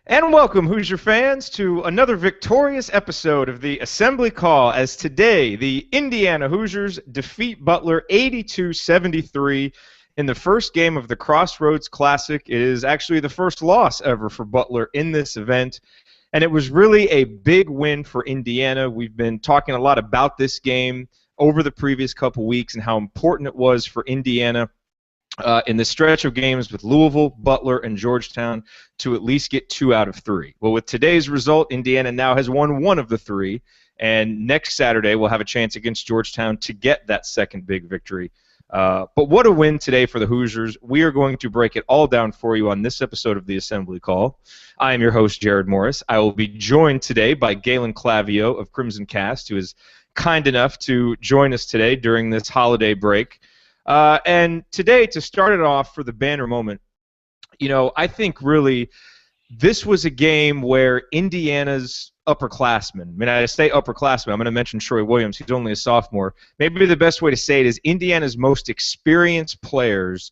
And welcome, Hoosier fans, to another victorious episode of the Assembly Call, as today the Indiana Hoosiers defeat Butler 82-73 in the first game of the Crossroads Classic. It is actually the first loss ever for Butler in this event, and it was really a big win for Indiana. We've been talking a lot about this game over the previous couple weeks and how important it was for Indiana in the stretch of games with Louisville, Butler, and Georgetown to at least get 2 out of 3. Well, with today's result, Indiana now has won 1 of the 3, and next Saturday we'll have a chance against Georgetown to get that second big victory. But what a win today for the Hoosiers. We are going to break it all down for you on this episode of the Assembly Call. I am your host, Jerod Morris. I will be joined today by Galen Clavio of Crimson Cast, who is kind enough to join us today during this holiday break. And today, to start it off for the banner moment, I think really this was a game where Indiana's upperclassmen, I say upperclassmen, I'm going to mention Troy Williams, he's only a sophomore. Maybe the best way to say it is Indiana's most experienced players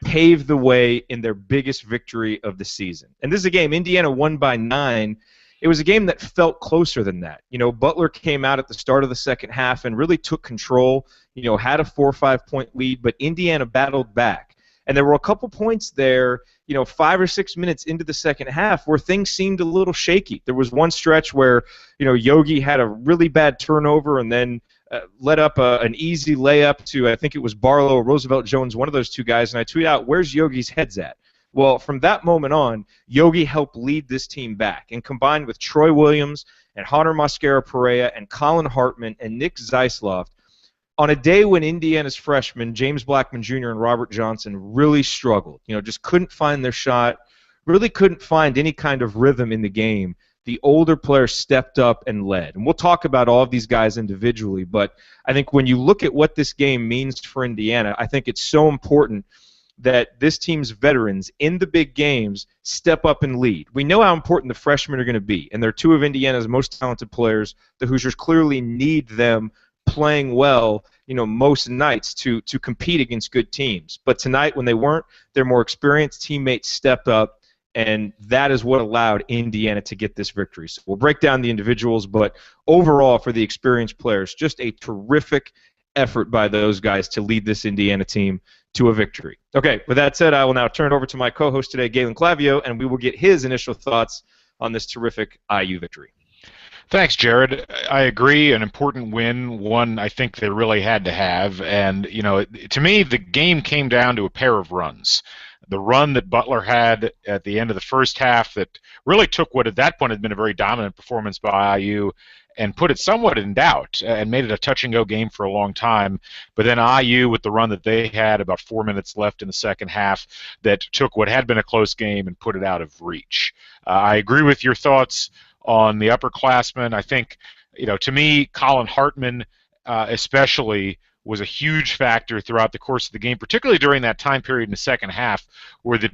paved the way in their biggest victory of the season. And this is a game Indiana won by 9. It was a game that felt closer than that. Butler came out at the start of the second half and really took control, had a 4 or 5 point lead, but Indiana battled back. And there were a couple points there, 5 or 6 minutes into the second half where things seemed a little shaky. There was one stretch where, Yogi had a really bad turnover and then led up an easy layup to, I think it was Barlow or Roosevelt Jones, one of those two guys, and I tweeted out, "Where's Yogi's heads at?" Well, from that moment on, Yogi helped lead this team back, and combined with Troy Williams and Hunter Mosquera-Perea and Colin Hartman and Nick Zeisloft, on a day when Indiana's freshmen, James Blackman Jr. and Robert Johnson, really struggled, just couldn't find their shot, really couldn't find any kind of rhythm in the game, the older players stepped up and led. And we'll talk about all of these guys individually, but I think when you look at what this game means for Indiana, I think it's so important that this team's veterans in the big games step up and lead. We know how important the freshmen are going to be, and they're 2 of Indiana's most talented players. The Hoosiers clearly need them playing well, most nights to compete against good teams. But tonight, when they weren't, their more experienced teammates stepped up, and that is what allowed Indiana to get this victory. So we'll break down the individuals, but overall, for the experienced players, just a terrific effort by those guys to lead this Indiana team to a victory. Okay, with that said, I will now turn it over to my co-host today, Galen Clavio, and we will get his initial thoughts on this terrific IU victory. Thanks, Jerod. I agree, an important win, one I think they really had to have, and, to me, the game came down to a pair of runs. The run that Butler had at the end of the first half that really took what at that point had been a very dominant performance by IU and put it somewhat in doubt and made it a touch-and-go game for a long time. But then IU, with the run that they had, about 4 minutes left in the second half, that took what had been a close game and put it out of reach. I agree with your thoughts on the upperclassmen. I think, to me, Colin Hartman especially was a huge factor throughout the course of the game, particularly during that time period in the second half where the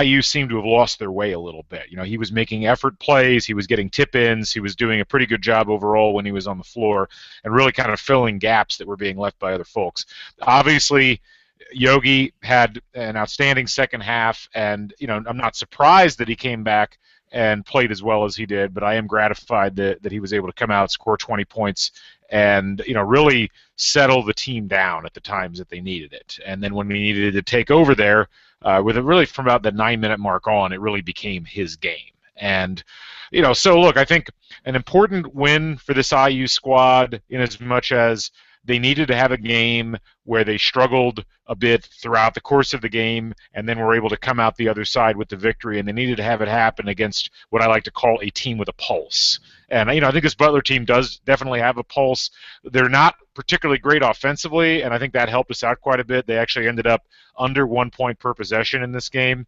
IU seemed to have lost their way a little bit. He was making effort plays, he was getting tip-ins, he was doing a pretty good job overall when he was on the floor, and really kind of filling gaps that were being left by other folks. Obviously, Yogi had an outstanding second half, and I'm not surprised that he came back and played as well as he did, but I am gratified that he was able to come out, score 20 points, and really settle the team down at the times that they needed it. And then when we needed to take over there, with it really from about the 9-minute mark on, it really became his game. And so look, I think an important win for this IU squad, in as much as they needed to have a game where they struggled a bit throughout the course of the game and then were able to come out the other side with the victory, and they needed to have it happen against what I like to call a team with a pulse. And I think this Butler team does definitely have a pulse. They're not particularly great offensively, and I think that helped us out quite a bit. They actually ended up under 1 point per possession in this game.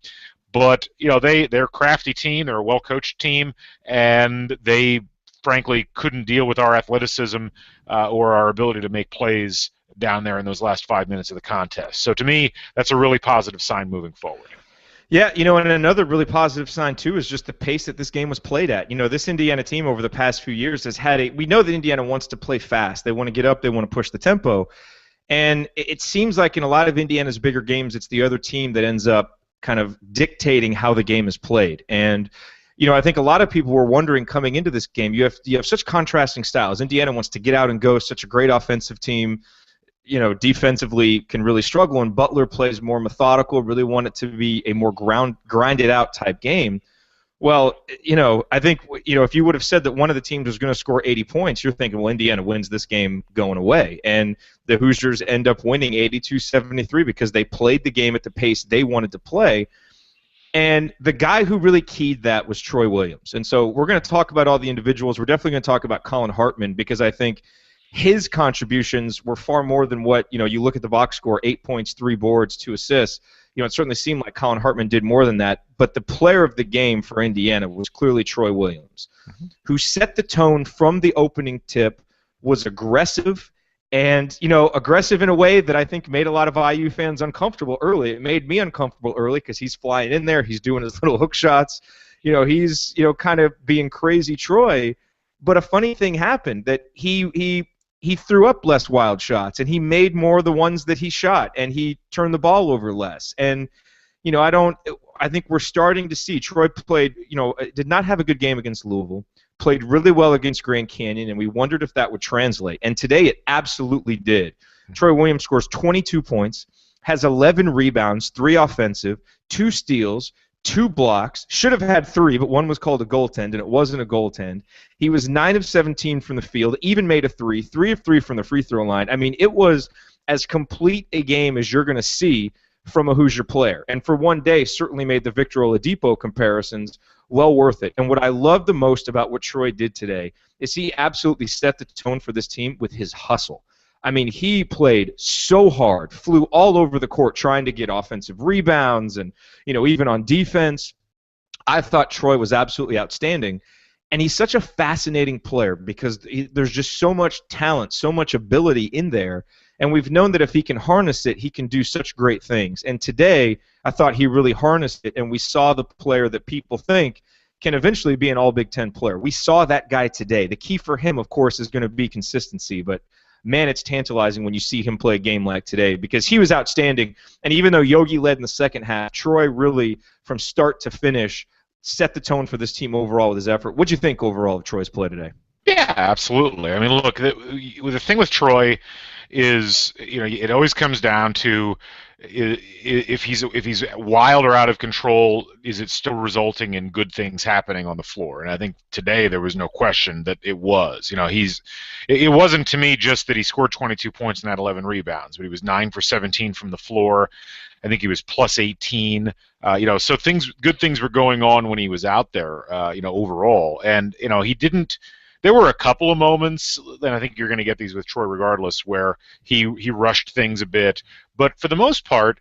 But they're a crafty team, they're a well-coached team, and they frankly couldn't deal with our athleticism or our ability to make plays down there in those last 5 minutes of the contest. So to me, that's a really positive sign moving forward. Yeah, and another really positive sign, too, is just the pace that this game was played at. This Indiana team over the past few years has had we know that Indiana wants to play fast. They want to get up. They want to push the tempo. And it seems like in a lot of Indiana's bigger games, it's the other team that ends up kind of dictating how the game is played. And I think a lot of people were wondering coming into this game. You have such contrasting styles. Indiana wants to get out and go, such a great offensive team. Defensively can really struggle, and Butler plays more methodical, really want it to be a more grinded out type game. Well, I think, if you would have said that one of the teams was going to score 80 points, you're thinking, well, Indiana wins this game going away. And the Hoosiers end up winning 82-73 because they played the game at the pace they wanted to play. And the guy who really keyed that was Troy Williams. And so we're going to talk about all the individuals. We're definitely going to talk about Colin Hartman because I think his contributions were far more than what, you look at the box score, 8 points, 3 boards, 2 assists. It certainly seemed like Colin Hartman did more than that, but the player of the game for Indiana was clearly Troy Williams, who set the tone from the opening tip, was aggressive, and, aggressive in a way that I think made a lot of IU fans uncomfortable early. It made me uncomfortable early because he's flying in there, he's doing his little hook shots, he's, kind of being crazy Troy, but a funny thing happened that he threw up less wild shots, and he made more of the ones that he shot, and he turned the ball over less. And, I think we're starting to see Troy played, did not have a good game against Louisville, played really well against Grand Canyon, and we wondered if that would translate. And today it absolutely did. Troy Williams scores 22 points, has 11 rebounds, 3 offensive, 2 steals, 2 blocks, should have had 3, but one was called a goaltend, and it wasn't a goaltend. He was 9 of 17 from the field, even made a 3, 3 of 3 from the free throw line. I mean, it was as complete a game as you're going to see from a Hoosier player. And for one day, certainly made the Victor Oladipo comparisons well worth it. And what I love the most about what Troy did today is he absolutely set the tone for this team with his hustle. I mean, he played so hard, flew all over the court trying to get offensive rebounds and, even on defense. I thought Troy was absolutely outstanding. And he's such a fascinating player because there's just so much talent, so much ability in there. And we've known that if he can harness it, he can do such great things. And today, I thought he really harnessed it, and we saw the player that people think can eventually be an All-Big Ten player. We saw that guy today. The key for him, of course, is going to be consistency, but man, it's tantalizing when you see him play a game like today because he was outstanding. And even though Yogi led in the second half, Troy really, from start to finish, set the tone for this team overall with his effort. What do you think overall of Troy's play today? Yeah, absolutely. I mean, look, the thing with Troy is, it always comes down to if he's wild or out of control, is it still resulting in good things happening on the floor? And I think today there was no question that it was. It wasn't to me just that he scored 22 points and had 11 rebounds, but he was 9 for 17 from the floor. I think he was plus 18. So good things were going on when he was out there. Overall, and he didn't. There were a couple of moments, and I think you're going to get these with Troy regardless, where he rushed things a bit. But for the most part,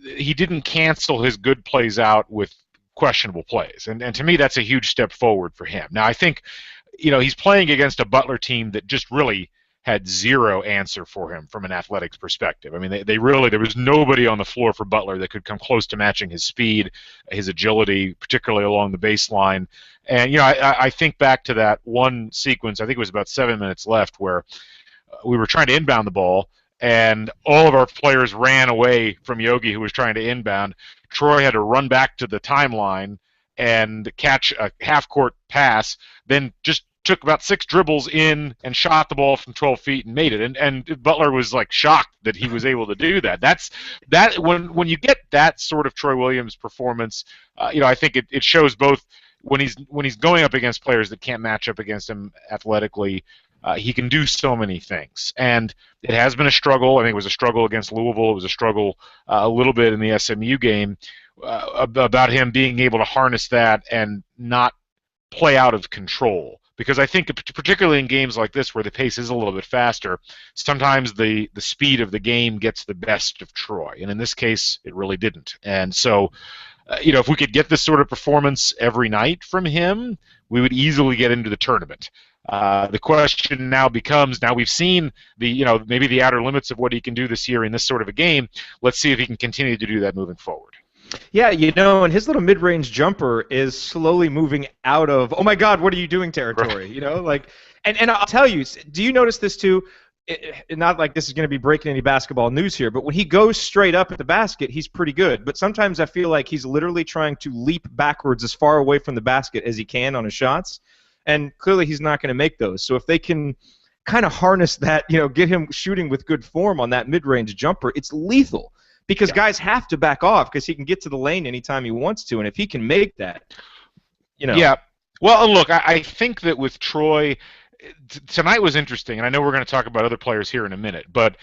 he didn't cancel his good plays out with questionable plays. And to me, that's a huge step forward for him. Now, I think, he's playing against a Butler team that just really had zero answer for him from an athletics perspective. I mean, there was nobody on the floor for Butler that could come close to matching his speed, his agility, particularly along the baseline. And, I think back to that one sequence, I think it was about 7 minutes left, where we were trying to inbound the ball, and all of our players ran away from Yogi, who was trying to inbound. Troy had to run back to the timeline and catch a half-court pass, then just took about 6 dribbles in and shot the ball from 12 feet and made it. And Butler was like shocked that he was able to do that. When you get that sort of Troy Williams performance, I think it shows both when he's going up against players that can't match up against him athletically. He can do so many things, and it has been a struggle. I think it was a struggle against Louisville. It was a struggle a little bit in the SMU game about him being able to harness that and not play out of control. Because I think, particularly in games like this where the pace is a little bit faster, sometimes the speed of the game gets the best of Troy. And in this case, it really didn't. And so, if we could get this sort of performance every night from him, we would easily get into the tournament. The question now becomes, now we've seen maybe the outer limits of what he can do this year in this sort of a game. Let's see if he can continue to do that moving forward. Yeah, and his little mid-range jumper is slowly moving out of, oh my God, what are you doing territory? Right. And I'll tell you, do you notice this too? not like this is going to be breaking any basketball news here, but when he goes straight up at the basket, he's pretty good. But sometimes I feel like he's literally trying to leap backwards as far away from the basket as he can on his shots, and clearly he's not going to make those. So if they can kind of harness that, get him shooting with good form on that mid-range jumper, it's lethal because guys have to back off because he can get to the lane anytime he wants to, and if he can make that, Yeah. Well, look, I think that with Troy, tonight was interesting, and I know we're going to talk about other players here in a minute, but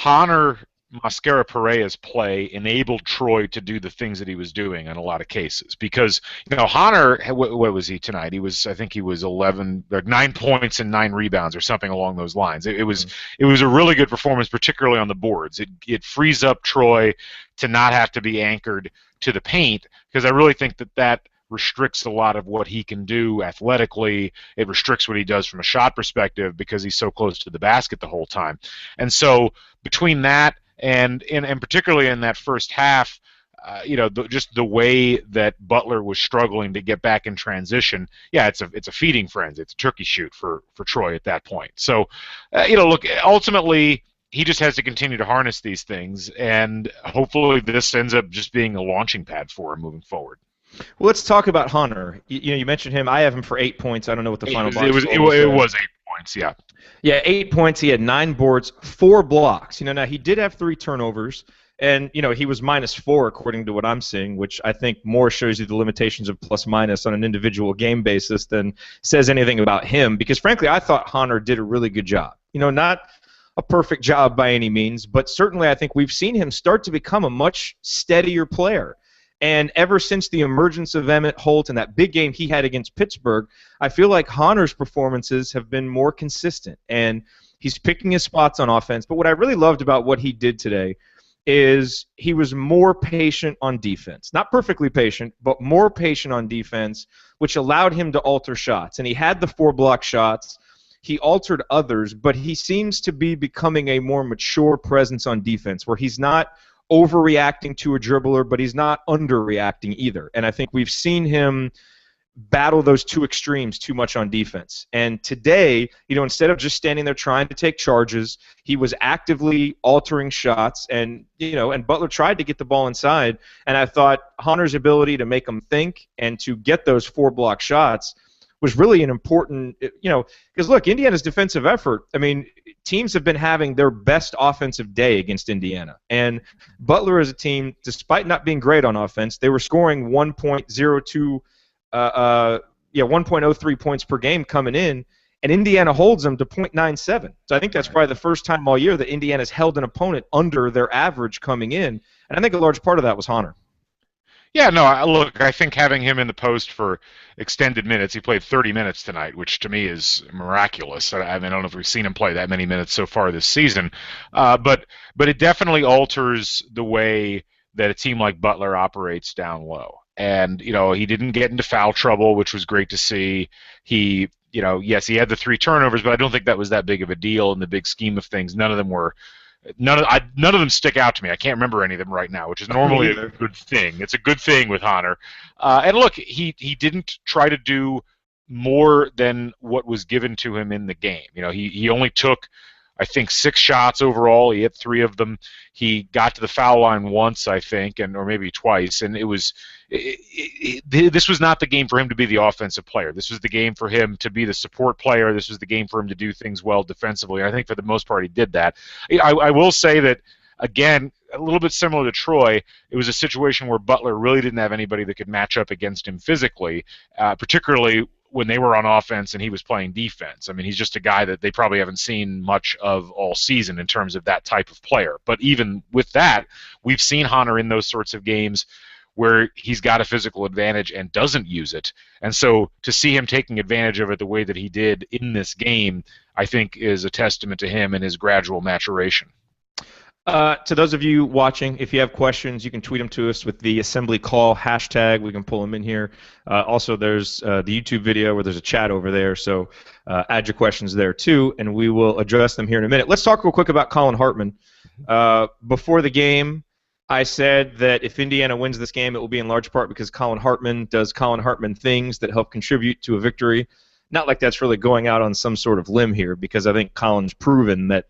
Honor Mascara-Pereira's play enabled Troy to do the things that he was doing in a lot of cases because, Honor, what was he tonight? I think he was 9 points and 9 rebounds or something along those lines. It was a really good performance, particularly on the boards. It frees up Troy to not have to be anchored to the paint because I really think that restricts a lot of what he can do athletically. It restricts what he does from a shot perspective because he's so close to the basket the whole time. And so between that and particularly in that first half, just the way that Butler was struggling to get back in transition, it's a feeding frenzy. It's a turkey shoot for Troy at that point. So, look, ultimately, he just has to continue to harness these things, and hopefully this ends up just being a launching pad for him moving forward. Well, let's talk about Hunter. You mentioned him. I have him for 8 points. I don't know what the final box was. It was 8 points, yeah. Yeah, 8 points. He had 9 boards, 4 blocks. Now he did have 3 turnovers, and he was -4 according to what I'm seeing, which I think more shows you the limitations of plus-minus on an individual game basis than says anything about him. Because frankly, I thought Hunter did a really good job. Not a perfect job by any means, but certainly I think we've seen him start to become a much steadier player. And ever since the emergence of Emmett Holt and that big game he had against Pittsburgh, I feel like Hunter's performances have been more consistent. And he's picking his spots on offense. But what I really loved about what he did today is he was more patient on defense. Not perfectly patient, but more patient on defense, which allowed him to alter shots. And he had the 4 block shots. He altered others, but he seems to be becoming a more mature presence on defense where he's not overreacting to a dribbler, but he's not underreacting either. And I think we've seen him battle those two extremes too much on defense. And today, instead of just standing there trying to take charges, he was actively altering shots, and and Butler tried to get the ball inside. And I thought Hunter's ability to make him think and to get those 4 block shots was really an important, because look, Indiana's defensive effort, teams have been having their best offensive day against Indiana. And Butler as a team, despite not being great on offense, they were scoring 1.03 points per game coming in, and Indiana holds them to 0.97. So I think that's probably the first time all year that Indiana's held an opponent under their average coming in. And I think a large part of that was Hunter. Yeah, no, look, I think having him in the post for extended minutes, he played 30 minutes tonight, which to me is miraculous. I don't know if we've seen him play that many minutes so far this season, but it definitely alters the way that a team like Butler operates down low. And, he didn't get into foul trouble, which was great to see. He, yes, he had the 3 turnovers, but I don't think that was that big of a deal in the big scheme of things. None of them stick out to me. I can't remember any of them right now, which is normally a good thing. It's a good thing with Hunter. And look, he didn't try to do more than what was given to him in the game. He only took, I think, 6 shots overall. He hit 3 of them. He got to the foul line once, I think, or maybe twice. And this was not the game for him to be the offensive player. This was the game for him to be the support player. This was the game for him to do things well defensively. And I think for the most part he did that. I will say that, again, a little bit similar to Troy, it was a situation where Butler really didn't have anybody that could match up against him physically, particularly when they were on offense and he was playing defense. He's just a guy that they probably haven't seen much of all season in terms of that type of player. But even with that, we've seen Hunter in those sorts of games where he's got a physical advantage and doesn't use it. And so to see him taking advantage of it the way that he did in this game, I think is a testament to him and his gradual maturation. To those of you watching, if you have questions, you can tweet them to us with the Assembly Call hashtag. We can pull them in here. Also, there's the YouTube video where there's a chat over there, so add your questions there too, and we will address them here in a minute. Let's talk real quick about Colin Hartman. Before the game, I said that if Indiana wins this game, it will be in large part because Colin Hartman does Colin Hartman things that help contribute to a victory. Not like that's really going out on some sort of limb here, because I think Colin's proven that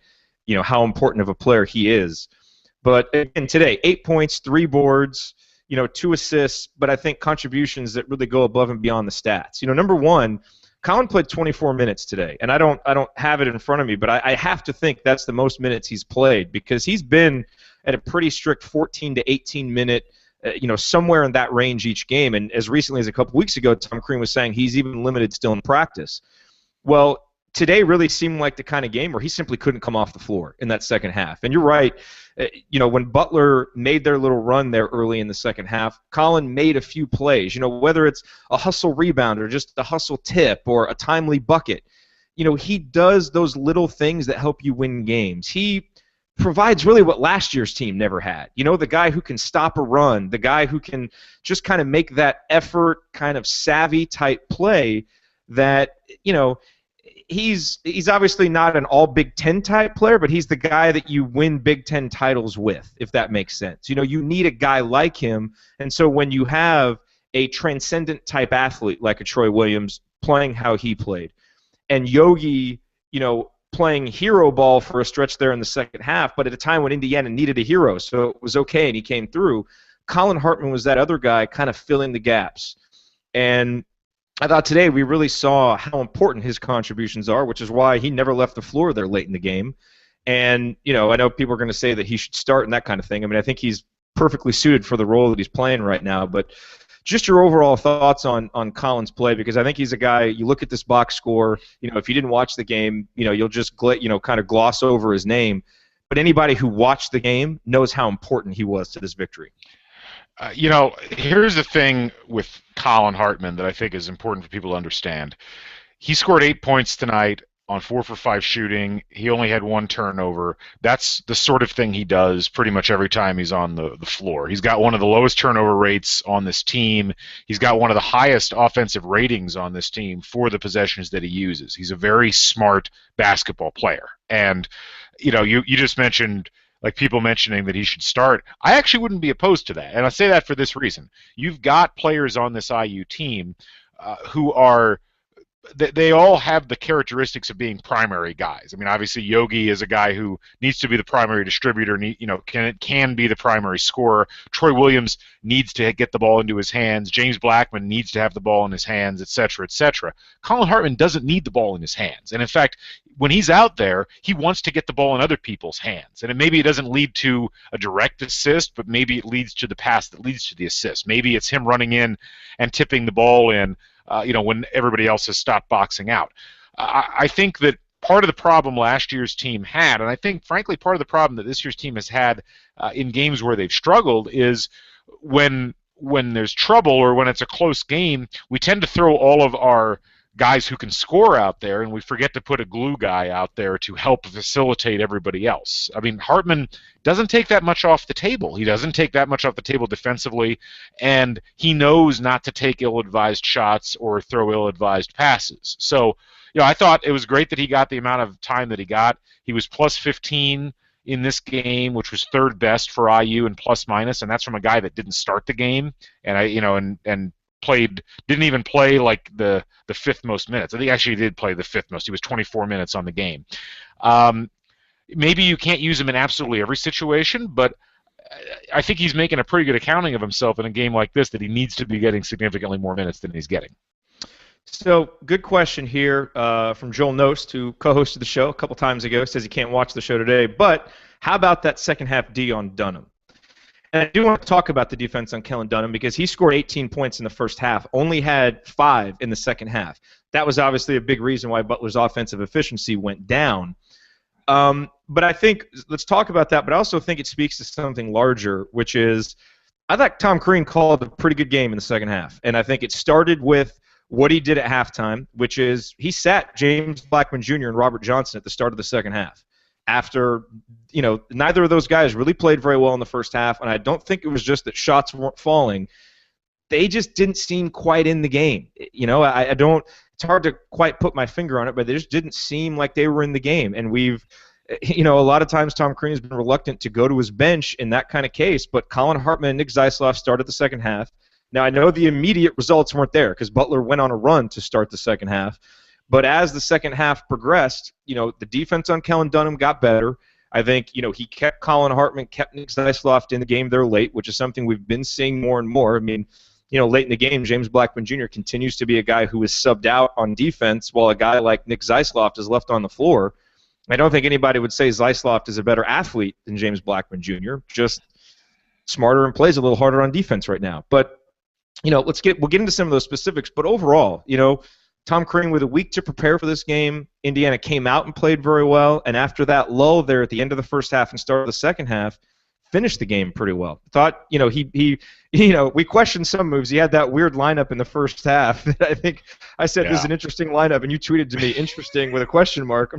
how important of a player he is. But again, today, 8 points, 3 boards, 2 assists, but I think contributions that really go above and beyond the stats. Number one, Colin played 24 minutes today, and I don't have it in front of me, but I have to think that's the most minutes he's played, because he's been at a pretty strict 14 to 18 minute, somewhere in that range each game. And as recently as a couple weeks ago, Tom Crean was saying he's even limited still in practice. Well, today really seemed like the kind of game where he simply couldn't come off the floor in that second half. And you're right, when Butler made their little run there early in the second half, Colin made a few plays, whether it's a hustle rebound or just a hustle tip or a timely bucket. He does those little things that help you win games. He provides really what last year's team never had. The guy who can stop a run, the guy who can just kind of make that effort, kind of savvy type play that, he's obviously not an all Big Ten type player, but he's the guy that you win Big Ten titles with, if that makes sense. You need a guy like him, and so when you have a transcendent type athlete like a Troy Williams playing how he played, and Yogi, playing hero ball for a stretch there in the second half, but at a time when Indiana needed a hero, so it was okay and he came through, Colin Hartman was that other guy kind of filling the gaps. And I thought today we really saw how important his contributions are, which is why he never left the floor there late in the game. And, I know people are going to say that he should start and that kind of thing. I mean, I think he's perfectly suited for the role that he's playing right now. But just your overall thoughts on Colin's play, because I think he's a guy, you look at this box score, if you didn't watch the game, you'll just, kind of gloss over his name. But anybody who watched the game knows how important he was to this victory. Here's the thing with Colin Hartman that I think is important for people to understand. He scored 8 points tonight on 4 for 5 shooting. He only had 1 turnover. That's the sort of thing he does pretty much every time he's on the floor. He's got one of the lowest turnover rates on this team. He's got one of the highest offensive ratings on this team for the possessions that he uses. He's a very smart basketball player. And, you just mentioned, like, people mentioning that he should start. I actually wouldn't be opposed to that, and I say that for this reason. You've got players on this IU team who are they all have the characteristics of being primary guys. I mean, obviously Yogi is a guy who needs to be the primary distributor, can be the primary scorer. Troy Williams needs to get the ball into his hands. James Blackman needs to have the ball in his hands, etc., etc. Colin Hartman doesn't need the ball in his hands, and in fact, when he's out there, he wants to get the ball in other people's hands. And maybe it doesn't lead to a direct assist, but maybe it leads to the pass that leads to the assist. Maybe it's him running in and tipping the ball in, when everybody else has stopped boxing out. I think that part of the problem last year's team had, and I think, frankly, part of the problem that this year's team has had in games where they've struggled is when there's trouble or when it's a close game, we tend to throw all of our guys who can score out there, and we forget to put a glue guy out there to help facilitate everybody else. I mean, Hartman doesn't take that much off the table. He doesn't take that much off the table defensively, and he knows not to take ill-advised shots or throw ill-advised passes. So, I thought it was great that he got the amount of time that he got. He was plus 15 in this game, which was third best for IU in plus minus, and that's from a guy that didn't start the game, and didn't even play like the fifth most minutes. I think actually he did play the fifth most. He was 24 minutes on the game. Maybe you can't use him in absolutely every situation, but I think he's making a pretty good accounting of himself in a game like this, that he needs to be getting significantly more minutes than he's getting. So, good question here from Joel Nost, who co-hosted the show a couple times ago. Says he can't watch the show today, but how about that second half D on Dunham? And I do want to talk about the defense on Kellen Dunham, because he scored 18 points in the first half, only had 5 in the second half. That was obviously a big reason why Butler's offensive efficiency went down. But I think, let's talk about that, but I also think it speaks to something larger, which is, I thought Tom Crean called a pretty good game in the second half. And I think it started with what he did at halftime, which is he sat James Blackman Jr. and Robert Johnson at the start of the second half. After, neither of those guys really played very well in the first half, and I don't think it was just that shots weren't falling. They just didn't seem quite in the game. I don't, it's hard to quite put my finger on it, but they just didn't seem like they were in the game. And we've, a lot of times Tom Crean has been reluctant to go to his bench in that kind of case, but Colin Hartman and Nick Zeisloff started the second half. Now, I know the immediate results weren't there because Butler went on a run to start the second half. But as the second half progressed, the defense on Kellen Dunham got better. I think, he kept Colin Hartman, kept Nick Zeisloft in the game there late, which is something we've been seeing more and more. I mean, late in the game, James Blackman Jr. continues to be a guy who is subbed out on defense while a guy like Nick Zeisloft is left on the floor. I don't think anybody would say Zeisloft is a better athlete than James Blackman Jr., just smarter and plays a little harder on defense right now. But, we'll get into some of those specifics. But overall, Tom Crean with a week to prepare for this game. Indiana came out and played very well, and after that lull there at the end of the first half and start of the second half, finished the game pretty well. Thought, we questioned some moves. He had that weird lineup in the first half that I think I said this is an interesting lineup, and you tweeted to me interesting with a question mark.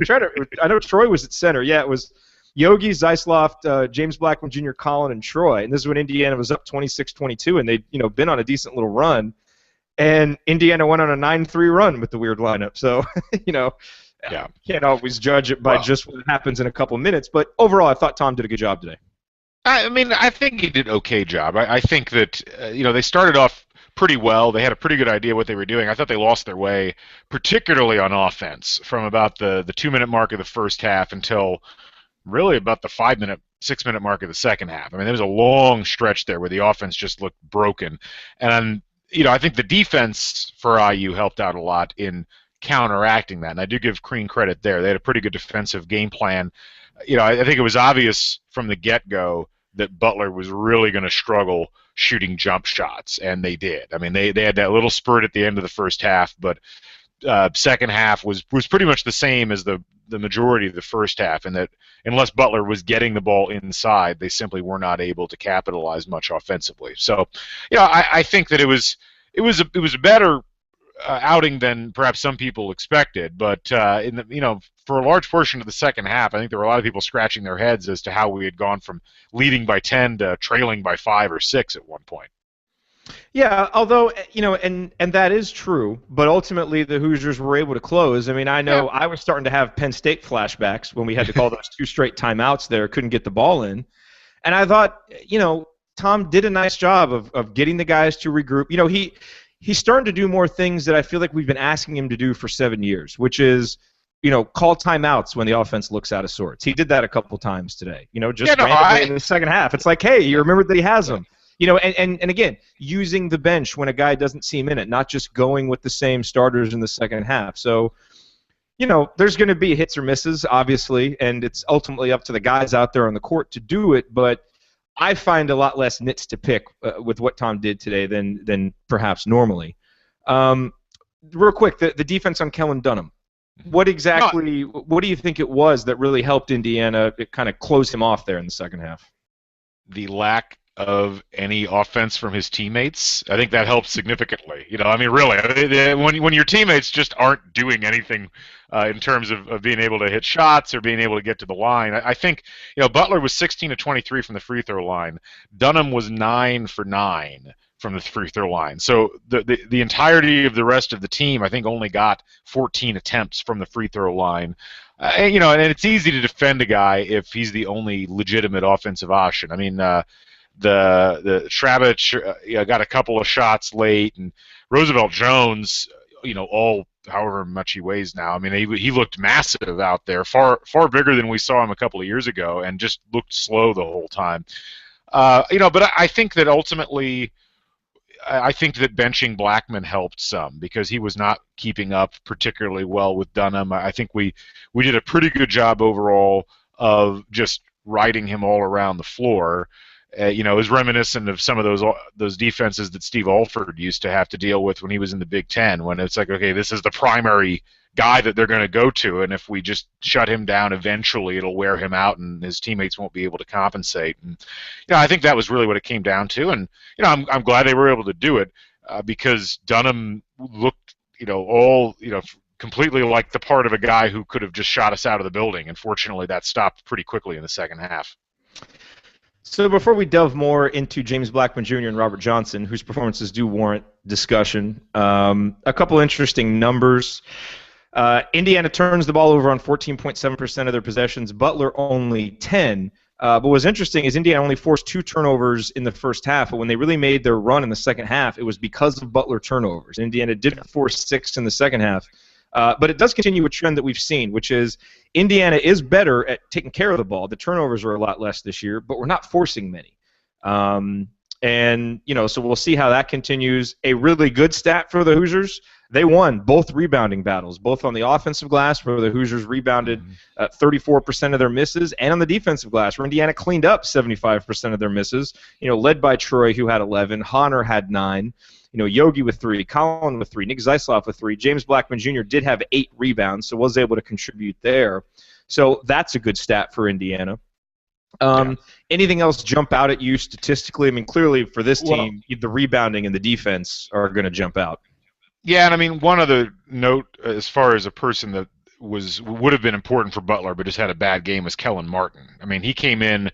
I know Troy was at center. Yeah, it was Yogi, Zeisloft, James Blackman Jr., Colin, and Troy. And this is when Indiana was up 26-22, and they'd been on a decent little run. And Indiana went on a 9-3 run with the weird lineup. So, can't always judge it by just what happens in a couple minutes. But overall, I thought Tom did a good job today. I mean, I think he did an okay job. I think that, they started off pretty well. They had a pretty good idea what they were doing. I thought they lost their way, particularly on offense, from about the 2-minute mark of the first half until really about the 6-minute mark of the second half. I mean, there was a long stretch there where the offense just looked broken. And I think the defense for IU helped out a lot in counteracting that, and I do give Crean credit there. They had a pretty good defensive game plan. I think it was obvious from the get-go that Butler was really going to struggle shooting jump shots, and they did. I mean, they had that little spurt at the end of the first half, but second half was pretty much the same as the majority of the first half, and that unless Butler was getting the ball inside, they simply were not able to capitalize much offensively. So, I think that it was a better outing than perhaps some people expected, but for a large portion of the second half, I think there were a lot of people scratching their heads as to how we had gone from leading by 10 to trailing by 5 or 6 at one point. Yeah, although, and that is true, but ultimately the Hoosiers were able to close. I mean, I know I was starting to have Penn State flashbacks when we had to call those 2 straight timeouts there, couldn't get the ball in. And I thought, Tom did a nice job of getting the guys to regroup. He's starting to do more things that I feel like we've been asking him to do for 7 years, which is, call timeouts when the offense looks out of sorts. He did that a couple times today, randomly in the second half. It's like, hey, you remember that he has them. And again, using the bench when a guy doesn't seem in it, not just going with the same starters in the second half. So, there's going to be hits or misses, obviously, and it's ultimately up to the guys out there on the court to do it, but I find a lot less nits to pick with what Tom did today than perhaps normally. Real quick, the defense on Kellen Dunham. What do you think it was that really helped Indiana kind of close him off there in the second half? The lack of any offense from his teammates. I think that helps significantly. I mean, really, when your teammates just aren't doing anything in terms of being able to hit shots or being able to get to the line. I think, Butler was 16 of 23 from the free throw line. Dunham was 9 for 9 from the free throw line. So the entirety of the rest of the team, I think, only got 14 attempts from the free throw line. And it's easy to defend a guy if he's the only legitimate offensive option. I mean, the Shrabich got a couple of shots late, and Roosevelt Jones, all however much he weighs now. I mean, he looked massive out there, far bigger than we saw him a couple of years ago, and just looked slow the whole time. But I think that ultimately, I think that benching Blackman helped some because he was not keeping up particularly well with Dunham. I think we did a pretty good job overall of just riding him all around the floor. It was reminiscent of some of those defenses that Steve Alford used to have to deal with when he was in the Big Ten, when it's like, okay, this is the primary guy that they're going to go to, and if we just shut him down, eventually it'll wear him out, and his teammates won't be able to compensate. And I think that was really what it came down to, and I'm glad they were able to do it because Dunham looked, completely like the part of a guy who could have just shot us out of the building, and fortunately that stopped pretty quickly in the second half. So before we delve more into James Blackman Jr. and Robert Johnson, whose performances do warrant discussion, a couple interesting numbers. Indiana turns the ball over on 14.7% of their possessions. Butler only 10. But what's interesting is Indiana only forced 2 turnovers in the first half, but when they really made their run in the second half, it was because of Butler turnovers. Indiana did force 6 in the second half. But it does continue a trend that we've seen, which is Indiana is better at taking care of the ball. The turnovers are a lot less this year, but we're not forcing many. And, so we'll see how that continues. A really good stat for the Hoosiers, they won both rebounding battles, both on the offensive glass, where the Hoosiers rebounded 34% of their misses, and on the defensive glass, where Indiana cleaned up 75% of their misses, led by Troy, who had 11, Honor had 9, Yogi with 3, Colin with 3, Nick Zeisloff with 3. James Blackman Jr. did have 8 rebounds, so was able to contribute there. So that's a good stat for Indiana. Anything else jump out at you statistically? I mean, clearly for this team, the rebounding and the defense are going to jump out. Yeah, and I mean, one other note as far as a person that would have been important for Butler but just had a bad game was Kellen Martin. I mean, he came in,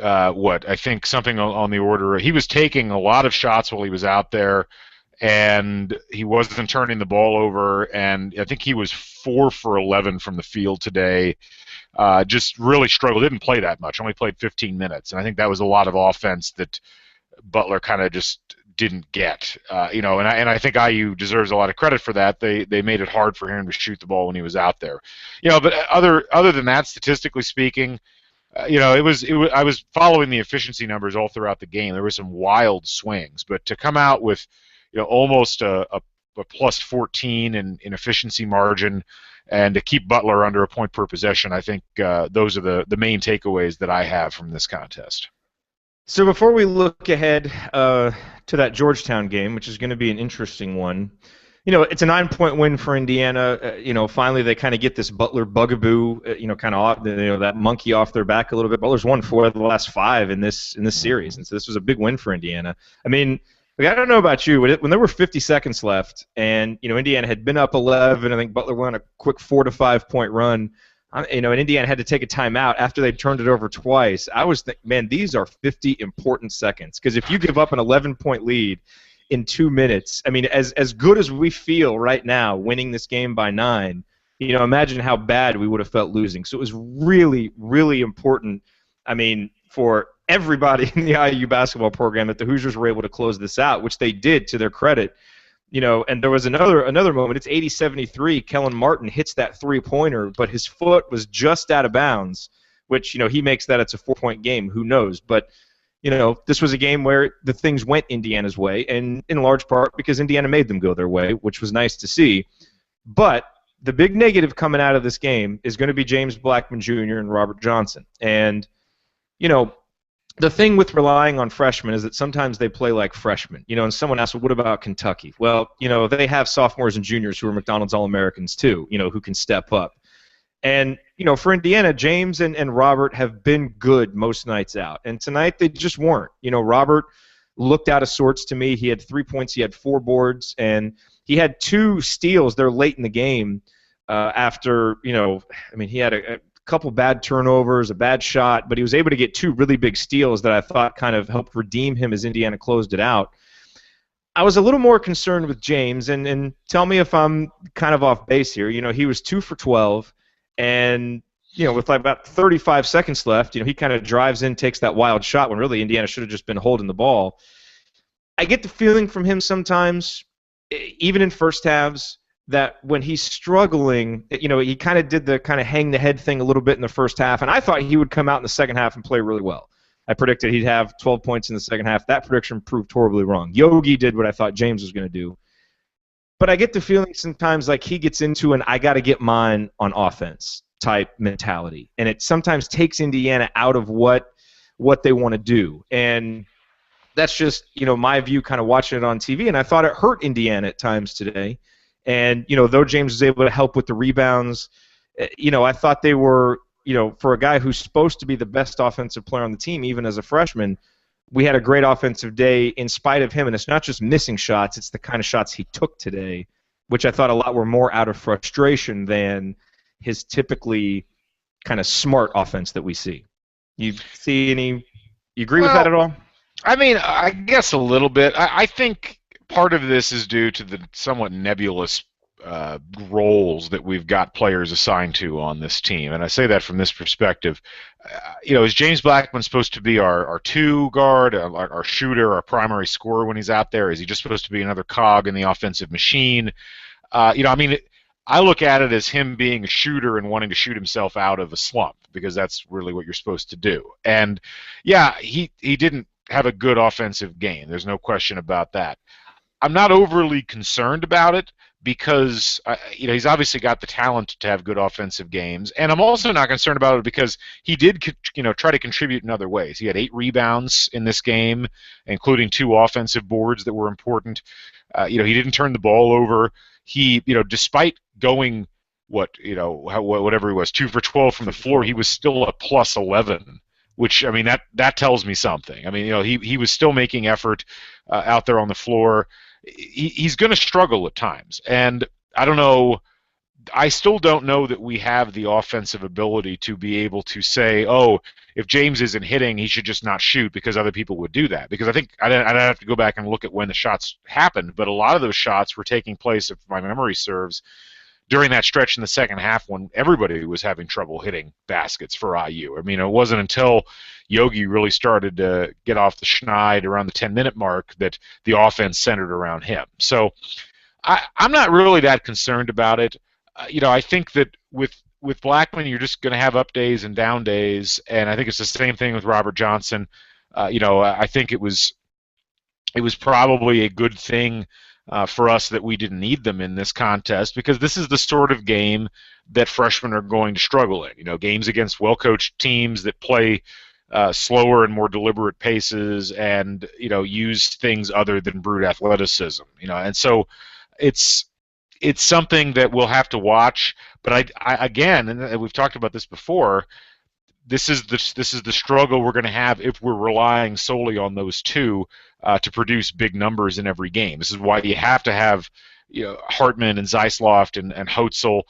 I think something on the order. He was taking a lot of shots while he was out there, and he wasn't turning the ball over, and I think he was 4 for 11 from the field today. Just really struggled. Didn't play that much. Only played 15 minutes, and I think that was a lot of offense that Butler kind of just didn't get. And I think IU deserves a lot of credit for that. They made it hard for him to shoot the ball when he was out there. But other than that, statistically speaking, I was following the efficiency numbers all throughout the game. There were some wild swings, but to come out with almost a plus 14 in efficiency margin, and to keep Butler under a point per possession, I think those are the main takeaways that I have from this contest. So before we look ahead to that Georgetown game, which is going to be an interesting one, it's a 9-point win for Indiana. Finally they kind of get this Butler bugaboo, kind of off, that monkey off their back a little bit. Butler's won 4 of the last 5 in this series, and so this was a big win for Indiana. I mean, I don't know about you, when there were 50 seconds left, and Indiana had been up 11, I think Butler went on a quick 4 to 5 point run. And Indiana had to take a timeout after they turned it over twice. I was thinking, man, these are 50 important seconds, because if you give up an 11-point lead in 2 minutes, I mean, as good as we feel right now, winning this game by 9, imagine how bad we would have felt losing. So it was really, really important. I mean, for everybody in the IU basketball program that the Hoosiers were able to close this out, which they did to their credit. And there was another moment. It's 80-73. Kellen Martin hits that 3-pointer, but his foot was just out of bounds, which, he makes that it's a 4-point game. Who knows? But, this was a game where the things went Indiana's way, and in large part because Indiana made them go their way, which was nice to see. But the big negative coming out of this game is going to be James Blackman Jr. and Robert Johnson. And, the thing with relying on freshmen is that sometimes they play like freshmen. And someone asked, well, what about Kentucky? Well, they have sophomores and juniors who are McDonald's All-Americans too, who can step up. And, for Indiana, James and Robert have been good most nights out. And tonight they just weren't. Robert looked out of sorts to me. He had 3 points, he had 4 boards, and he had 2 steals there late in the game after, he had a couple bad turnovers, a bad shot, but he was able to get 2 really big steals that I thought kind of helped redeem him as Indiana closed it out. I was a little more concerned with James, and tell me if I'm kind of off base here. He was 2 for 12, and with like about 35 seconds left, he kind of drives in, takes that wild shot when really Indiana should have just been holding the ball. I get the feeling from him sometimes, even in first halves, that when he's struggling, he kind of did the kind of hang the head thing a little bit in the first half, and I thought he would come out in the second half and play really well. I predicted he'd have 12 points in the second half. That prediction proved horribly wrong. Yogi did what I thought James was going to do. But I get the feeling sometimes like he gets into an I got to get mine on offense type mentality, and it sometimes takes Indiana out of what they want to do. And that's just, my view kind of watching it on TV, and I thought it hurt Indiana at times today. And, though James was able to help with the rebounds, I thought they were, for a guy who's supposed to be the best offensive player on the team, even as a freshman, we had a great offensive day in spite of him. And it's not just missing shots, it's the kind of shots he took today, which I thought a lot were more out of frustration than his typically kind of smart offense that we see. You agree with that at all? I mean, I guess a little bit. I think part of this is due to the somewhat nebulous roles that we've got players assigned to on this team, and I say that from this perspective. Is James Blackman supposed to be our 2 guard, our shooter, our primary scorer when he's out there? Is he just supposed to be another cog in the offensive machine? I look at it as him being a shooter and wanting to shoot himself out of a slump, because that's really what you're supposed to do. And yeah, he didn't have a good offensive game. There's no question about that. I'm not overly concerned about it because he's obviously got the talent to have good offensive games, and I'm also not concerned about it because he did try to contribute in other ways. He had 8 rebounds in this game, including 2 offensive boards that were important. He didn't turn the ball over. He, despite going whatever he was, 2 for 12 from the floor, he was still a plus 11. Which, I mean, that tells me something. I mean, he was still making effort out there on the floor. He's going to struggle at times, and I don't know. I still don't know that we have the offensive ability to be able to say, oh, if James isn't hitting, he should just not shoot, because other people would do that. Because I think I'd have to go back and look at when the shots happened, but a lot of those shots were taking place, if my memory serves, during that stretch in the second half when everybody was having trouble hitting baskets for IU. I mean, it wasn't until Yogi really started to get off the schneid around the 10-minute mark that the offense centered around him. So I'm not really that concerned about it. I think that with Blackman, you're just going to have up days and down days, and I think it's the same thing with Robert Johnson. I think it was probably a good thing for us that we didn't need them in this contest, because this is the sort of game that freshmen are going to struggle in. Games against well-coached teams that play slower and more deliberate paces and use things other than brute athleticism. And so it's something that we'll have to watch. But I again, and we've talked about this before, this is the struggle we're going to have if we're relying solely on those two to produce big numbers in every game. This is why you have to have Hartman and Zeisloft and Hotzel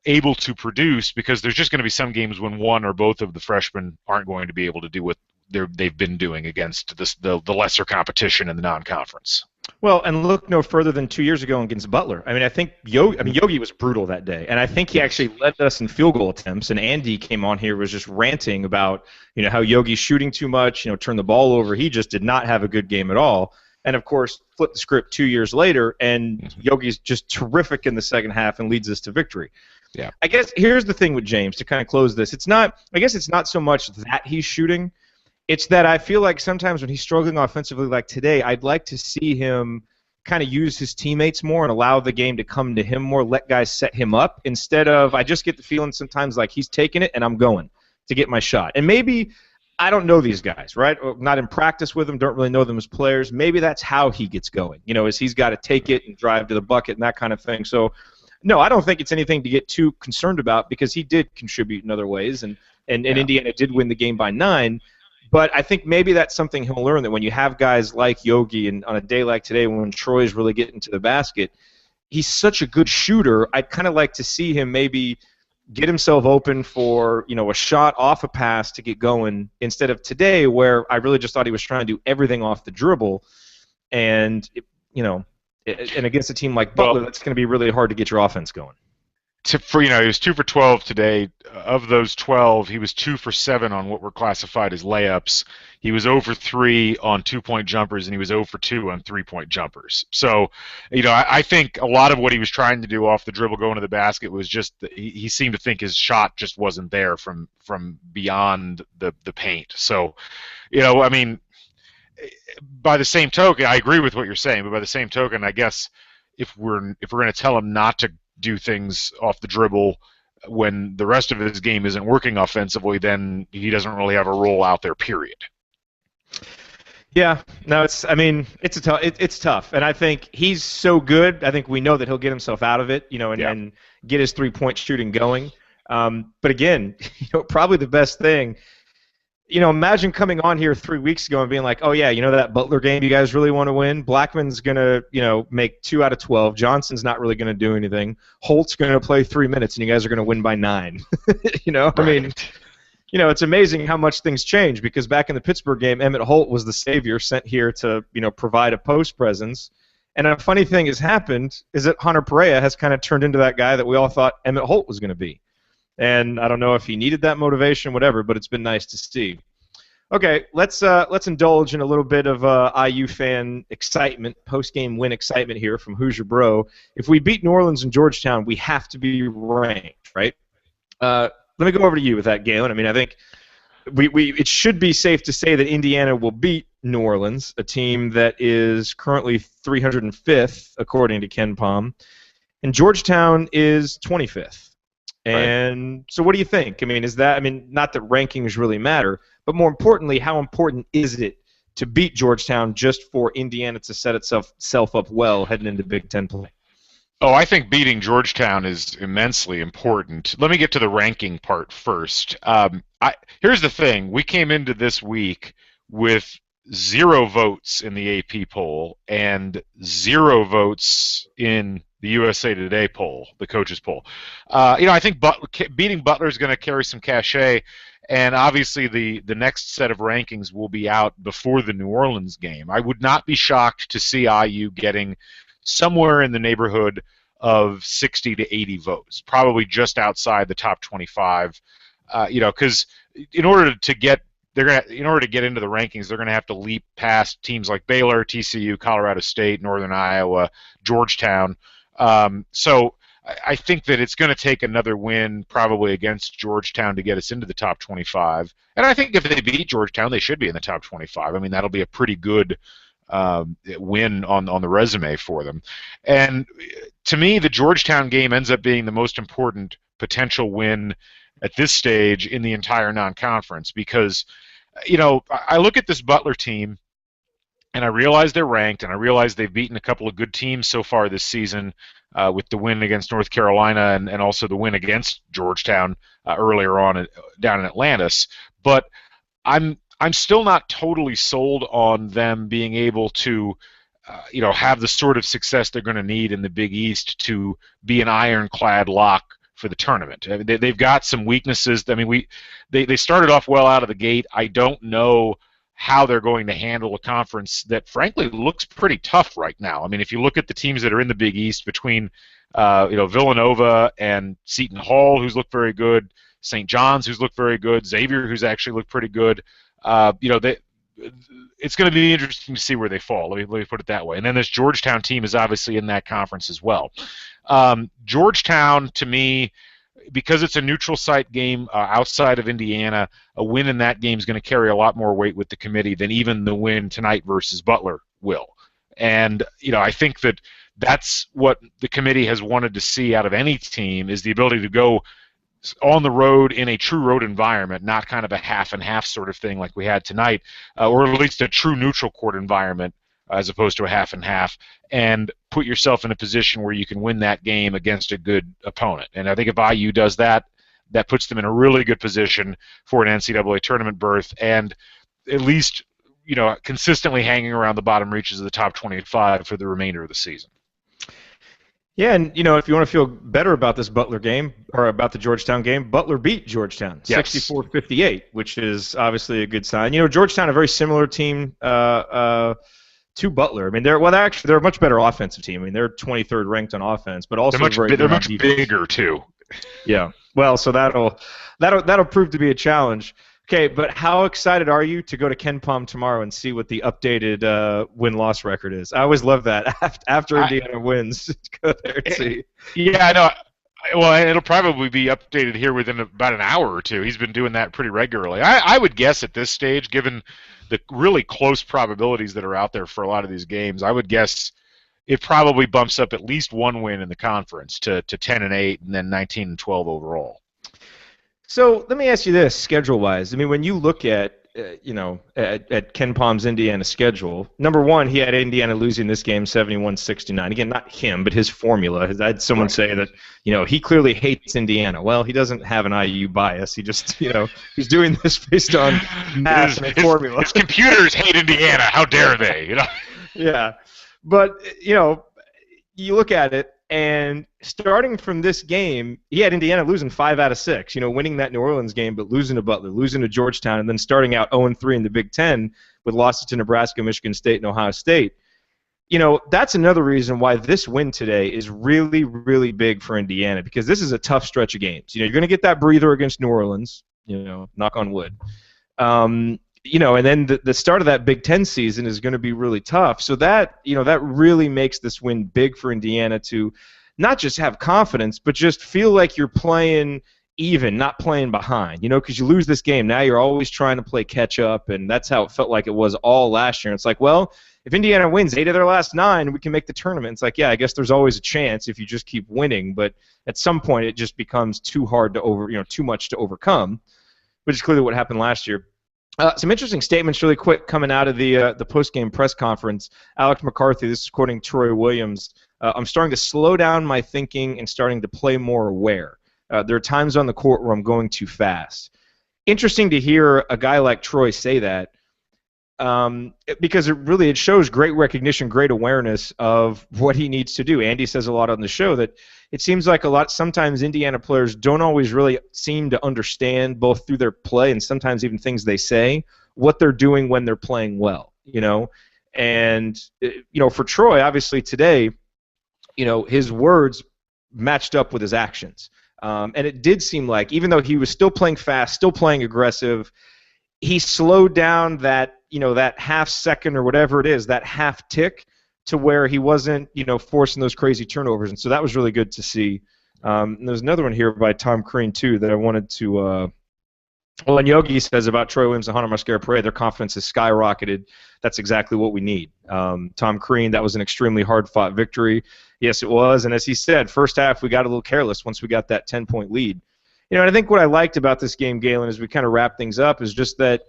able to produce, because there's just going to be some games when one or both of the freshmen aren't going to be able to do what they've been doing against the lesser competition in the non-conference. Well, and look no further than 2 years ago against Butler. I mean, I think Yogi was brutal that day, and I think he actually led us in field goal attempts. And Andy came on here, was just ranting about how Yogi's shooting too much, turned the ball over. He just did not have a good game at all. And of course, flip the script 2 years later, and Yogi's just terrific in the second half and leads us to victory. Yeah. I guess here's the thing with James, to kind of close this. I guess it's not so much that he's shooting. It's that I feel like sometimes when he's struggling offensively like today, I'd like to see him kind of use his teammates more and allow the game to come to him more, let guys set him up, instead of, I just get the feeling sometimes like he's taking it and I'm going to get my shot. And maybe I don't know these guys, right? Or not in practice with them, don't really know them as players. Maybe that's how he gets going, is he's got to take it and drive to the bucket and that kind of thing. So, no, I don't think it's anything to get too concerned about, because he did contribute in other ways, and Indiana did win the game by 9. But I think maybe that's something he'll learn, that when you have guys like Yogi, and on a day like today when Troy's really getting to the basket, he's such a good shooter. I'd kind of like to see him maybe get himself open for a shot off a pass to get going, instead of today where I really just thought he was trying to do everything off the dribble, and and against a team like Butler, that's going to be really hard to get your offense going. He was 2 for 12 today. Of those 12, he was 2 for 7 on what were classified as layups. He was 0 for 3 on 2-point jumpers, and he was 0 for 2 on 3-point jumpers. So, I think a lot of what he was trying to do off the dribble going to the basket was just he seemed to think his shot just wasn't there from beyond the paint. So, I mean, by the same token, I agree with what you're saying, but by the same token, I guess if we're going to tell him not to do things off the dribble when the rest of his game isn't working offensively, then he doesn't really have a role out there, period. Yeah, no, it's tough, and I think he's so good. I think we know that he'll get himself out of it, and get his 3-point shooting going. But again, probably the best thing. Imagine coming on here 3 weeks ago and being like, oh, yeah, that Butler game you guys really want to win? Blackman's going to, make 2 out of 12. Johnson's not really going to do anything. Holt's going to play 3 minutes, and you guys are going to win by 9. Right. I mean, it's amazing how much things change, because back in the Pittsburgh game, Emmett Holt was the savior sent here to, provide a post presence. And a funny thing has happened is that Hunter Perea has kind of turned into that guy that we all thought Emmett Holt was going to be. And I don't know if he needed that motivation, whatever, but it's been nice to see. Okay, let's indulge in a little bit of IU fan excitement, post-game win excitement here from Hoosier Bro. If we beat New Orleans and Georgetown, we have to be ranked, right? Let me go over to you with that, Galen. I mean, I think it should be safe to say that Indiana will beat New Orleans, a team that is currently 305th according to Ken Palm, and Georgetown is 25th. And so what do you think? I mean, not that rankings really matter, but more importantly, how important is it to beat Georgetown just for Indiana to set itself up well heading into Big Ten play? Oh, I think beating Georgetown is immensely important. Let me get to the ranking part first. Here's the thing. We came into this week with 0 votes in the AP poll and 0 votes in the USA Today poll, the coaches poll. I think beating Butler is going to carry some cachet, and obviously the next set of rankings will be out before the New Orleans game. I would not be shocked to see IU getting somewhere in the neighborhood of 60 to 80 votes, probably just outside the top 25. Because in order to get into the rankings, they're going to have to leap past teams like Baylor, TCU, Colorado State, Northern Iowa, Georgetown. So I think that it's going to take another win, probably against Georgetown, to get us into the top 25. And I think if they beat Georgetown, they should be in the top 25. I mean, that'll be a pretty good win on the resume for them. And to me, the Georgetown game ends up being the most important potential win at this stage in the entire non-conference, because I look at this Butler team and I realize they're ranked, and I realize they've beaten a couple of good teams so far this season, with the win against North Carolina and also the win against Georgetown earlier on down in Atlantis. But I'm still not totally sold on them being able to have the sort of success they're going to need in the Big East to be an ironclad lock for the tournament. I mean, they've got some weaknesses. I mean, they started off well out of the gate. I don't know how they're going to handle a conference that, frankly, looks pretty tough right now. I mean, if you look at the teams that are in the Big East, between Villanova and Seton Hall, who's looked very good, St. John's, who's looked very good, Xavier, who's actually looked pretty good. It's going to be interesting to see where they fall. Let me put it that way. And then this Georgetown team is obviously in that conference as well. Georgetown, to me, because it's a neutral site game outside of Indiana, a win in that game is going to carry a lot more weight with the committee than even the win tonight versus Butler will. And I think that's what the committee has wanted to see out of any team, is the ability to go on the road in a true road environment, not kind of a half and half sort of thing like we had tonight, or at least a true neutral court environment as opposed to a half and half, and put yourself in a position where you can win that game against a good opponent. And I think if IU does that, that puts them in a really good position for an NCAA tournament berth, and at least consistently hanging around the bottom reaches of the top 25 for the remainder of the season. Yeah, and if you want to feel better about this Butler game, or about the Georgetown game, Butler beat Georgetown 64-58, which is obviously a good sign. Georgetown, a very similar team to Butler. I mean, they're a much better offensive team. I mean, they're 23rd ranked on offense, but also they're much bigger too. Yeah. Well, so that'll prove to be a challenge. Okay, but how excited are you to go to Ken Palm tomorrow and see what the updated win-loss record is? I always love that after Indiana wins, to go there and see. Yeah, I know. Well, it'll probably be updated here within about an hour or two. He's been doing that pretty regularly. I would guess at this stage, given the really close probabilities that are out there for a lot of these games, I would guess it probably bumps up at least one win in the conference to 10-8 and then 19-12 overall. So let me ask you this, schedule-wise. I mean, when you look at at Ken Palm's Indiana schedule, number one, he had Indiana losing this game 71-69. Again, not him, but his formula. I had someone say that he clearly hates Indiana. Well, he doesn't have an IU bias. He just he's doing this based on math and formula. His computers hate Indiana. How dare they? Yeah, but you look at it. And starting from this game, he had Indiana losing 5 out of 6, winning that New Orleans game, but losing to Butler, losing to Georgetown, and then starting out 0-3 in the Big Ten with losses to Nebraska, Michigan State, and Ohio State. That's another reason why this win today is really, really big for Indiana, because this is a tough stretch of games. You're going to get that breather against New Orleans, knock on wood. and then the start of that Big Ten season is going to be really tough. So that, that really makes this win big for Indiana to not just have confidence, but just feel like you're playing even, not playing behind, because you lose this game. Now you're always trying to play catch up, and that's how it felt like it was all last year. And it's like, well, if Indiana wins 8 of their last 9, we can make the tournament. It's like, yeah, I guess there's always a chance if you just keep winning, but at some point it just becomes too hard to too much to overcome, which is clearly what happened last year. Some interesting statements really quick coming out of the post-game press conference. Alex McCarthy, this is quoting Troy Williams, I'm starting to slow down my thinking and starting to play more aware. There are times on the court where I'm going too fast. Interesting to hear a guy like Troy say that, because it shows great recognition, great awareness of what he needs to do. Andy says a lot on the show that it seems like sometimes Indiana players don't always really seem to understand, both through their play and sometimes even things they say, what they're doing when they're playing well, And, for Troy, obviously today, his words matched up with his actions. And it did seem like, even though he was still playing fast, still playing aggressive, he slowed down that half second or whatever it is, that half tick, to where he wasn't, forcing those crazy turnovers. And so that was really good to see. And there's another one here by Tom Crean, too, that I wanted to and Yogi says about Troy Williams and Hunter Mascara-Parade, their confidence has skyrocketed. That's exactly what we need. Tom Crean, that was an extremely hard-fought victory. Yes, it was. And as he said, first half we got a little careless once we got that 10-point lead. And I think what I liked about this game, Galen, as we kind of wrap things up, is just that,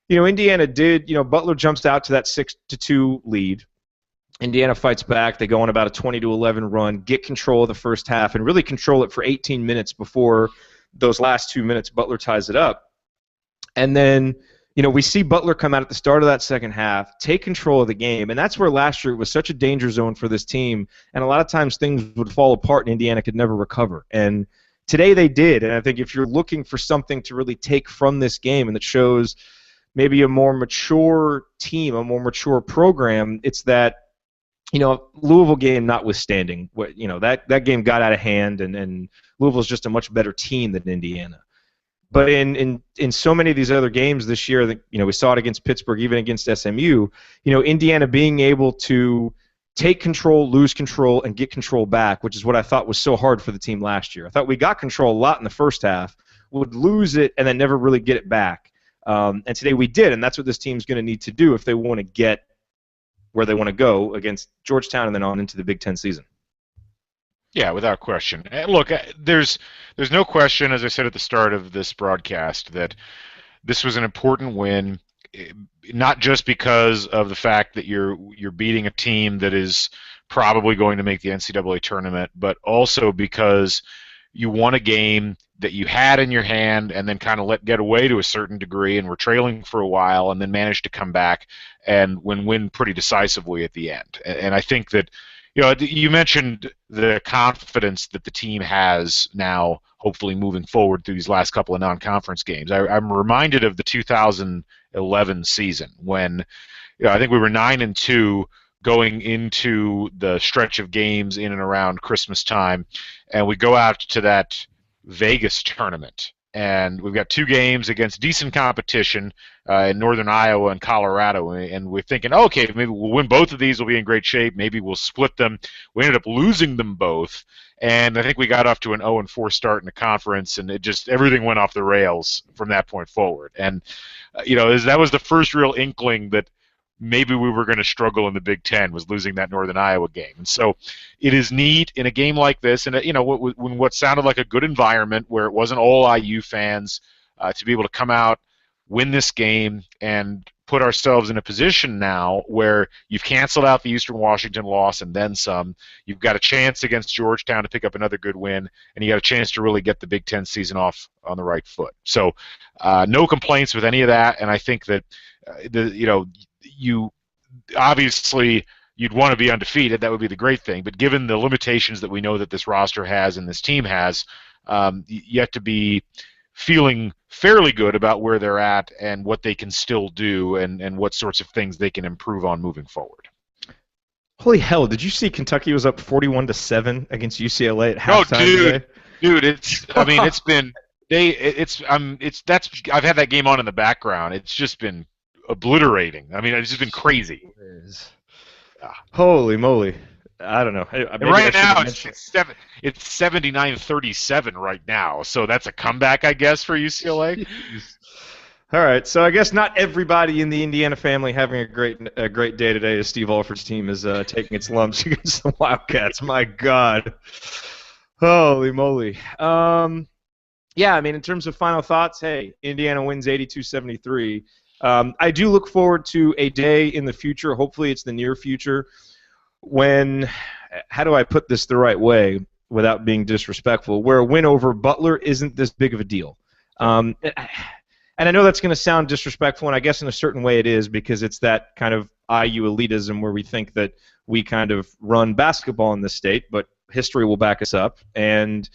Indiana did, Butler jumps out to that 6-2 lead. Indiana fights back. They go on about a 20-11 run, get control of the first half, and really control it for 18 minutes before those last 2 minutes Butler ties it up. And then, we see Butler come out at the start of that second half, take control of the game, and that's where last year it was such a danger zone for this team, and a lot of times things would fall apart and Indiana could never recover. And today they did, and I think if you're looking for something to really take from this game and that shows maybe a more mature team, a more mature program, it's that, Louisville game notwithstanding, that game got out of hand, and Louisville's just a much better team than Indiana. But in so many of these other games this year, that we saw it against Pittsburgh, even against SMU, Indiana being able to take control, lose control, and get control back, which is what I thought was so hard for the team last year. I thought we got control a lot in the first half, would lose it, and then never really get it back. And today we did, and that's what this team's going to need to do if they want to get where they want to go against Georgetown and then on into the Big Ten season. Yeah, without question. Look, there's no question, as I said at the start of this broadcast, that this was an important win, not just because of the fact that you're beating a team that is probably going to make the NCAA tournament, but also because you won a game that you had in your hand and then kind of let get away to a certain degree and were trailing for a while and then managed to come back and win pretty decisively at the end. And I think that, you mentioned the confidence that the team has now, hopefully moving forward through these last couple of non-conference games. I'm reminded of the 2011 season when, I think we were 9-2 going into the stretch of games in and around Christmas time, and we go out to that Vegas tournament. And we've got 2 games against decent competition in northern Iowa and Colorado, and we're thinking, okay, maybe we'll win both of these, we'll be in great shape, maybe we'll split them. We ended up losing them both, and I think we got off to an 0-4 start in the conference, and everything went off the rails from that point forward. And that was the first real inkling that maybe we were going to struggle in the Big Ten, was losing that Northern Iowa game. And so it is neat in a game like this, and when what sounded like a good environment where it wasn't all IU fans, to be able to come out, win this game, and put ourselves in a position now where you've canceled out the Eastern Washington loss and then some. You've got a chance against Georgetown to pick up another good win, and you got a chance to really get the Big Ten season off on the right foot. So no complaints with any of that, and I think that you obviously you'd want to be undefeated. That would be the great thing. But given the limitations that we know that this roster has and this team has, you have to be feeling fairly good about where they're at and what they can still do and what sorts of things they can improve on moving forward. Holy hell! Did you see Kentucky was up 41-7 against UCLA at halftime today? Dude, I've had that game on in the background. It's just been obliterating. I mean, it's just been crazy. Holy moly. I don't know. Maybe Right I now, mention it's 79-37 right now. So that's a comeback, I guess, for UCLA. All right, so I guess not everybody in the Indiana family having a great day today as Steve Alford's team is taking its lumps against the Wildcats. My God. Holy moly. Yeah, I mean, in terms of final thoughts, hey, Indiana wins 82-73. I do look forward to a day in the future, hopefully it's the near future, when, how do I put this the right way without being disrespectful, where a win over Butler isn't this big of a deal. And I know that's going to sound disrespectful, and I guess in a certain way it is, because it's that kind of IU elitism where we think that we kind of run basketball in this state, but history will back us up. And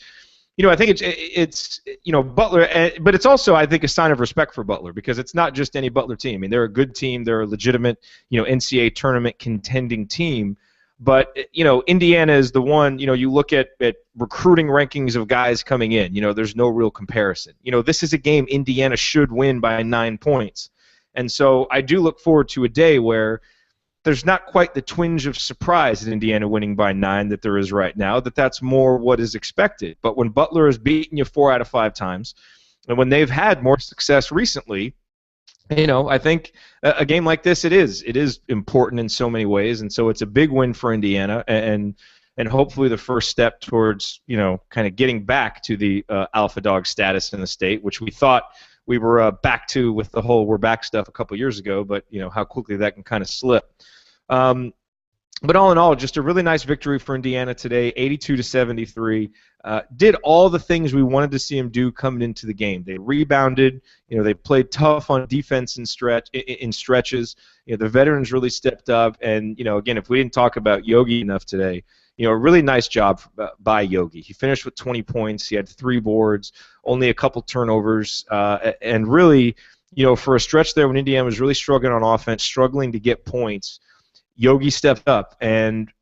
I think it's Butler, but it's also, I think, a sign of respect for Butler, because it's not just any Butler team. I mean, they're a good team. They're a legitimate, NCAA tournament contending team. But, Indiana is the one, you look at recruiting rankings of guys coming in, there's no real comparison. This is a game Indiana should win by 9 points. And so I do look forward to a day where there's not quite the twinge of surprise in Indiana winning by 9 that there is right now, that's more what is expected. But when Butler has beaten you 4 out of 5 times, and when they've had more success recently, I think a game like this, it is important in so many ways, and so it's a big win for Indiana, and hopefully the first step towards, kind of getting back to the alpha dog status in the state, which we thought we were back to with the whole we're back stuff a couple years ago, but how quickly that can kind of slip. But all in all, just a really nice victory for Indiana today, 82-73. Did all the things we wanted to see them do coming into the game. They rebounded. They played tough on defense in stretches. The veterans really stepped up. And again, if we didn't talk about Yogi enough today, a really nice job by Yogi. He finished with 20 points. He had 3 boards, only a couple turnovers, and really, for a stretch there when Indiana was really struggling on offense, struggling to get points, Yogi stepped up, and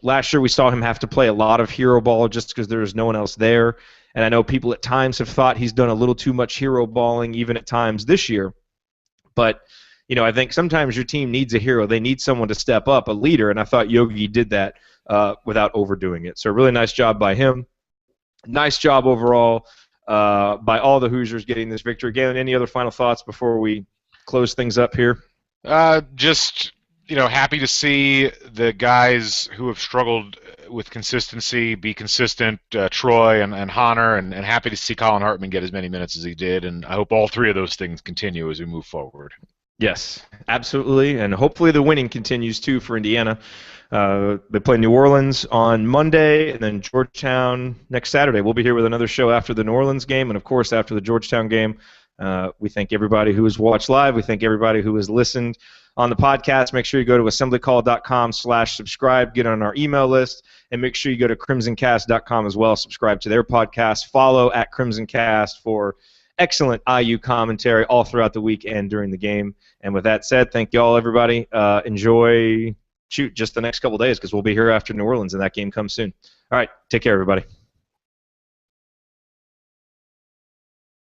last year we saw him have to play a lot of hero ball just because there was no one else there. And I know people at times have thought he's done a little too much hero balling, even at times this year. But I think sometimes your team needs a hero. They need someone to step up, a leader, and I thought Yogi did that without overdoing it. So a really nice job by him. Nice job overall by all the Hoosiers getting this victory. Again, any other final thoughts before we close things up here? Just happy to see the guys who have struggled with consistency be consistent, Troy and Honor, and happy to see Colin Hartman get as many minutes as he did, and I hope all 3 of those things continue as we move forward. Yes, absolutely, and hopefully the winning continues too for Indiana. They play New Orleans on Monday, and then Georgetown next Saturday. We'll be here with another show after the New Orleans game, and of course after the Georgetown game. We thank everybody who has watched live. We thank everybody who has listened on the podcast. Make sure you go to assemblycall.com/subscribe, get on our email list, and make sure you go to crimsoncast.com as well. Subscribe to their podcast. Follow at CrimsonCast for excellent IU commentary all throughout the week and during the game. And with that said, thank you all, everybody. Enjoy just the next couple days, because we'll be here after New Orleans, and that game comes soon. All right, take care, everybody.